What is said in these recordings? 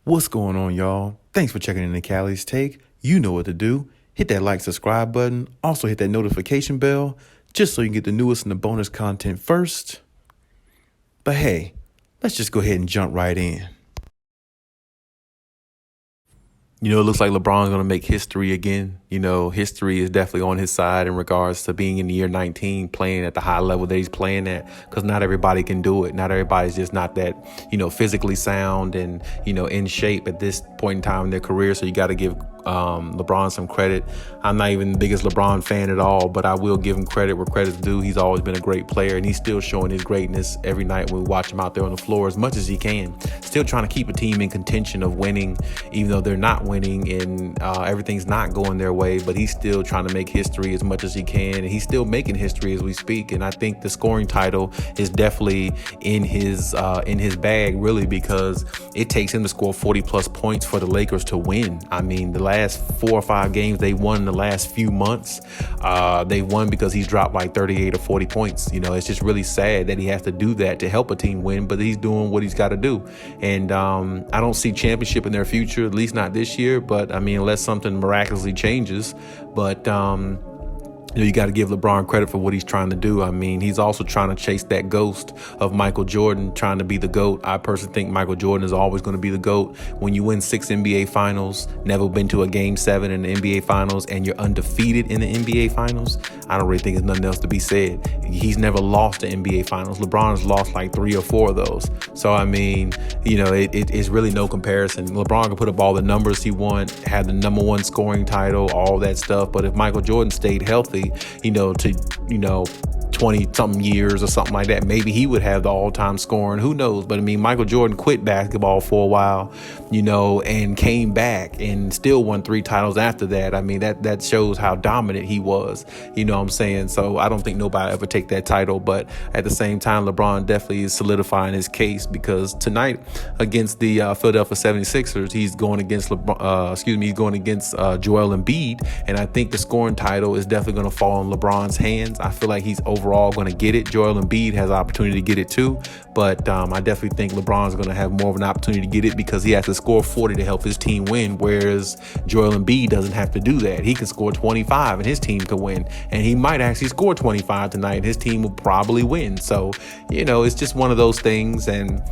What's going on, y'all? Thanks for checking in the Khaliis Take. You know what to do. Hit that like, subscribe button. Also hit that notification bell just so you can get the newest and the bonus content first. But hey, let's just go ahead and jump right in. It looks like LeBron's going to make history again. History is definitely on his side in regards to being in the year 19, playing at the high level that he's playing at, because not everybody can do it. Not everybody's just not that, physically sound and, in shape at this point in time in their career. So you got to give LeBron some credit. I'm not even the biggest LeBron fan at all, but I will give him credit where credit's due. He's always been a great player, and he's still showing his greatness every night when we watch him out there on the floor as much as he can. Still trying to keep a team in contention of winning, even though they're not winning and everything's not going their way, but he's still trying to make history as much as he can, and he's still making history as we speak. And I think the scoring title is definitely in his bag, really, because it takes him to score 40 plus points for the Lakers to win. I mean, the last 4 or 5 games they won in the last few months, they won because he's dropped like 38 or 40 points. It's just really sad that he has to do that to help a team win, but he's doing what he's got to do. And I don't see championship in their future, at least not this year. But I mean, unless something miraculously changes. But you got to give LeBron credit for what he's trying to do. I mean, he's also trying to chase that ghost of Michael Jordan, trying to be the GOAT. I personally think Michael Jordan is always going to be the GOAT. When you win 6 NBA finals, never been to a game 7 in the NBA finals, and you're undefeated in the NBA finals, I don't really think there's nothing else to be said. He's never lost the NBA finals. LeBron has lost like 3 or 4 of those. So, I mean, it's really no comparison. LeBron can put up all the numbers he wants, had the #1 scoring title, all that stuff. But if Michael Jordan stayed healthy, to 20-something years or something like that, maybe he would have the all-time scoring. Who knows? But I mean, Michael Jordan quit basketball for a while, and came back and still won 3 titles after that. I mean, that shows how dominant he was. You know what I'm saying? So I don't think nobody ever take that title. But at the same time, LeBron definitely is solidifying his case, because tonight against the Philadelphia 76ers, he's going against Joel Embiid, and I think the scoring title is definitely going to fall in LeBron's hands. I feel like he's overall going to get it. Joel Embiid has an opportunity to get it too, but I definitely think LeBron's going to have more of an opportunity to get it, because he has to score 40 to help his team win, whereas Joel Embiid doesn't have to do that. He can score 25 and his team can win, and he might actually score 25 tonight and his team will probably win. So, it's just one of those things, and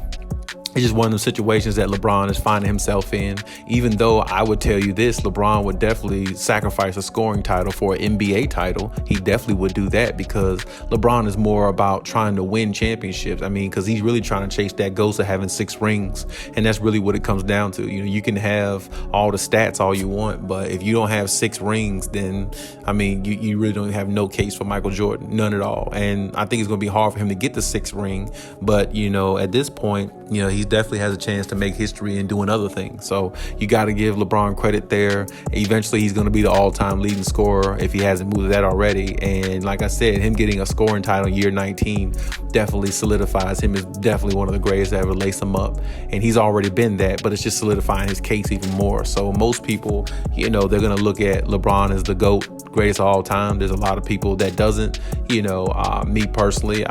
it's just one of the situations that LeBron is finding himself in. Even though I would tell you this, LeBron would definitely sacrifice a scoring title for an NBA title. He definitely would do that, because LeBron is more about trying to win championships. I mean, because he's really trying to chase that ghost of having 6 rings. And that's really what it comes down to. You can have all the stats all you want, but if you don't have 6 rings, then, I mean, you really don't have no case for Michael Jordan, none at all. And I think it's going to be hard for him to get the 6th ring. But, at this point, he definitely has a chance to make history and doing other things. So you got to give LeBron credit there. Eventually, he's going to be the all-time leading scorer if he hasn't moved that already. And like I said, him getting a scoring title in year 19 definitely solidifies him as definitely one of the greatest to ever lace him up. And he's already been that, but it's just solidifying his case even more. So most people, they're going to look at LeBron as the GOAT, greatest of all time. There's a lot of people that doesn't. Me personally,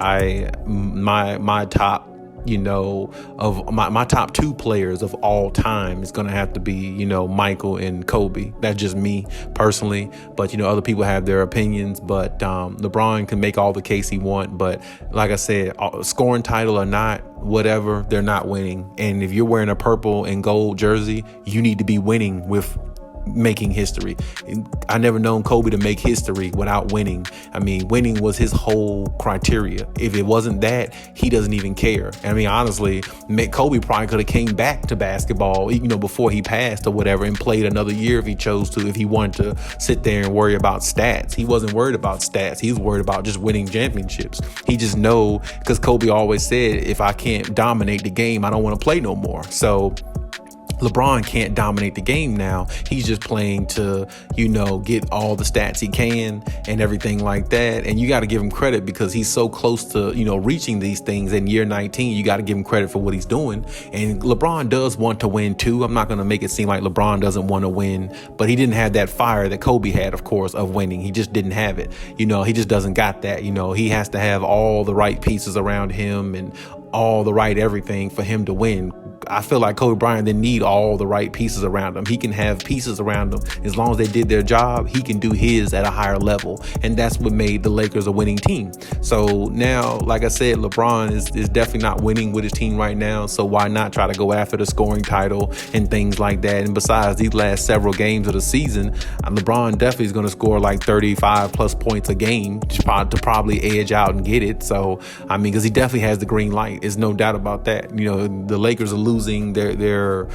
my top of my top 2 players of all time is going to have to be, Michael and Kobe. That's just me personally. But, other people have their opinions. But LeBron can make all the case he want. But like I said, scoring title or not, whatever, they're not winning. And if you're wearing a purple and gold jersey, you need to be winning with making history. I never known Kobe to make history without winning. I mean, winning was his whole criteria. If it wasn't that, he doesn't even care. I mean, honestly, Kobe probably could have came back to basketball, before he passed or whatever, and played another year if he chose to, if he wanted to sit there and worry about stats. He wasn't worried about stats. He was worried about just winning championships. He just know, because Kobe always said, if I can't dominate the game, I don't want to play no more. So LeBron can't dominate the game now. He's just playing to, get all the stats he can and everything like that. And you got to give him credit because he's so close to, reaching these things in year 19. You got to give him credit for what he's doing. And LeBron does want to win too. I'm not going to make it seem like LeBron doesn't want to win, but he didn't have that fire that Kobe had, of course, of winning. He just didn't have it. He just doesn't got that. He has to have all the right pieces around him and all the right everything for him to win. I feel like Kobe Bryant didn't need all the right pieces around him. He can have pieces around him. As long as they did their job, he can do his at a higher level. And that's what made the Lakers a winning team. So now, like I said, LeBron is definitely not winning with his team right now. So why not try to go after the scoring title and things like that? And besides, these last several games of the season, LeBron definitely is going to score like 35 plus points a game to probably edge out and get it. So, I mean, because he definitely has the green light. There's no doubt about that. You know, the Lakers are losing their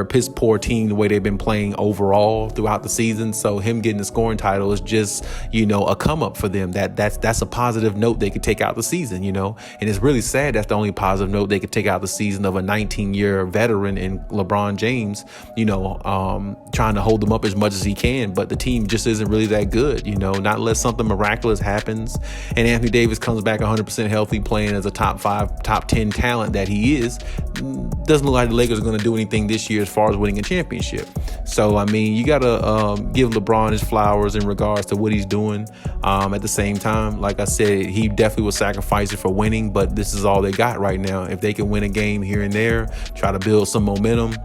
piss poor team the way they've been playing overall throughout the season. So him getting the scoring title is just, you know, a come up for them. That's a positive note they could take out the season, you know. And it's really sad that's the only positive note they could take out the season of a 19-year veteran in LeBron James, you know, trying to hold them up as much as he can. But the team just isn't really that good, you know, not unless something miraculous happens and Anthony Davis comes back 100% healthy, playing as a top 5, top 10 talent that he is. Doesn't look like the Lakers are going to do anything this year as far as winning a championship. So, I mean, you got to give LeBron his flowers in regards to what he's doing. At the same time, like I said, he definitely will sacrifice it for winning, but this is all they got right now. If they can win a game here and there, try to build some momentum,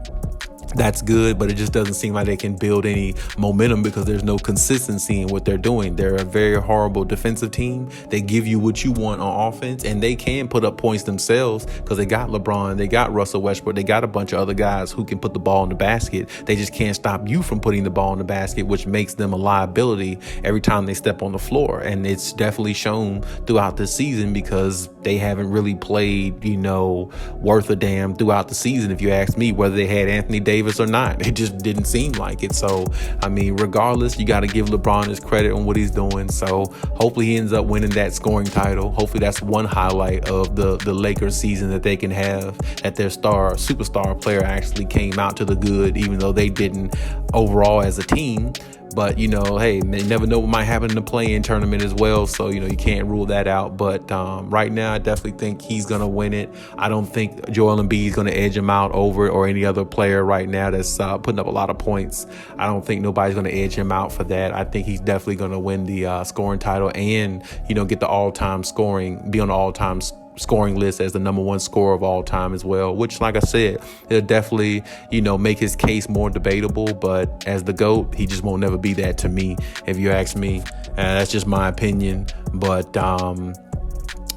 that's good, but it just doesn't seem like they can build any momentum because there's no consistency in what they're doing. They're a very horrible defensive team. They give you what you want on offense, and they can put up points themselves because they got LeBron, they got Russell Westbrook, they got a bunch of other guys who can put the ball in the basket. They just can't stop you from putting the ball in the basket, which makes them a liability every time they step on the floor. And it's definitely shown throughout the season because they haven't really played, you know, worth a damn throughout the season, if you ask me, whether they had Anthony Davis or not. It just didn't seem like it. So, I mean, regardless, you got to give LeBron his credit on what he's doing. So hopefully he ends up winning that scoring title. Hopefully that's one highlight of the Lakers season that they can have, that their superstar player actually came out to the good, even though they didn't overall as a team. But, you know, hey, they never know what might happen in the play-in tournament as well. So, you know, you can't rule that out. But right now, I definitely think he's going to win it. I don't think Joel Embiid is going to edge him out over it or any other player right now that's putting up a lot of points. I don't think nobody's going to edge him out for that. I think he's definitely going to win the scoring title and, you know, get the all-time scoring, be on the all-time scoring list as the number one scorer of all time as well, which, like I said, it'll definitely, you know, make his case more debatable. But as the GOAT, he just won't never be that to me, if you ask me. That's just my opinion. But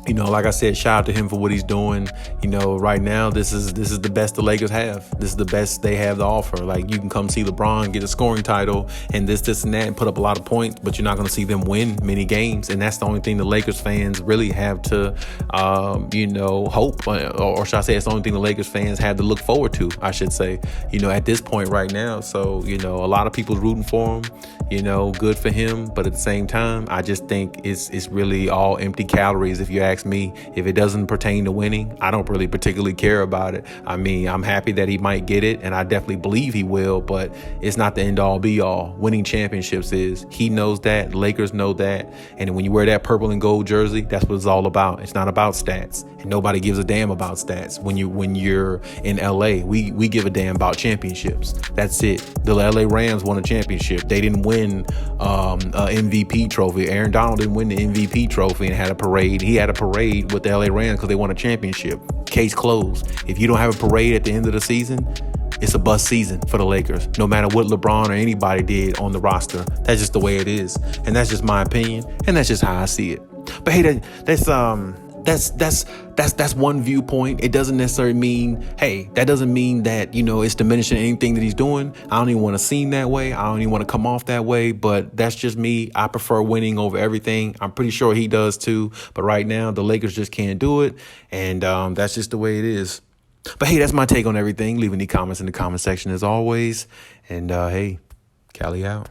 you know, like I said, shout out to him for what he's doing. You know, right now, this is the best the Lakers have. This is the best they have to offer. Like, you can come see LeBron get a scoring title and this and that and put up a lot of points, but you're not going to see them win many games. And that's the only thing the Lakers fans really have to, you know, hope, or should I say, it's the only thing the Lakers fans have to look forward to, I should say, you know, at this point right now. So, you know, a lot of people's rooting for him, you know, good for him. But at the same time, I just think it's really all empty calories, if you ask me. If it doesn't pertain to winning, I don't really particularly care about it. I mean, I'm happy that he might get it, and I definitely believe he will, but it's not the end all be all. Winning championships is. He knows that. Lakers know that. And when you wear that purple and gold jersey, that's what it's all about. It's not about stats, and nobody gives a damn about stats. When you're in LA, we give a damn about championships. That's it. The LA Rams won a championship. They didn't win a MVP trophy. Aaron Donald didn't win the MVP trophy and had a parade. He had a parade with the LA Rams because they won a championship. Case closed. If you don't have a parade at the end of the season, it's a bust season for the Lakers, no matter what LeBron or anybody did on the roster. That's just the way it is. And that's just my opinion. And that's just how I see it. But hey, that's one viewpoint. It doesn't necessarily mean, hey, that doesn't mean that, you know, it's diminishing anything that he's doing. I don't even want to seem that way. I don't even want to come off that way, but that's just me. I prefer winning over everything. I'm pretty sure he does too. But right now, the Lakers just can't do it. And that's just the way it is. But hey, that's my take on everything. Leave any comments in the comment section as always. And hey, Khaliis out.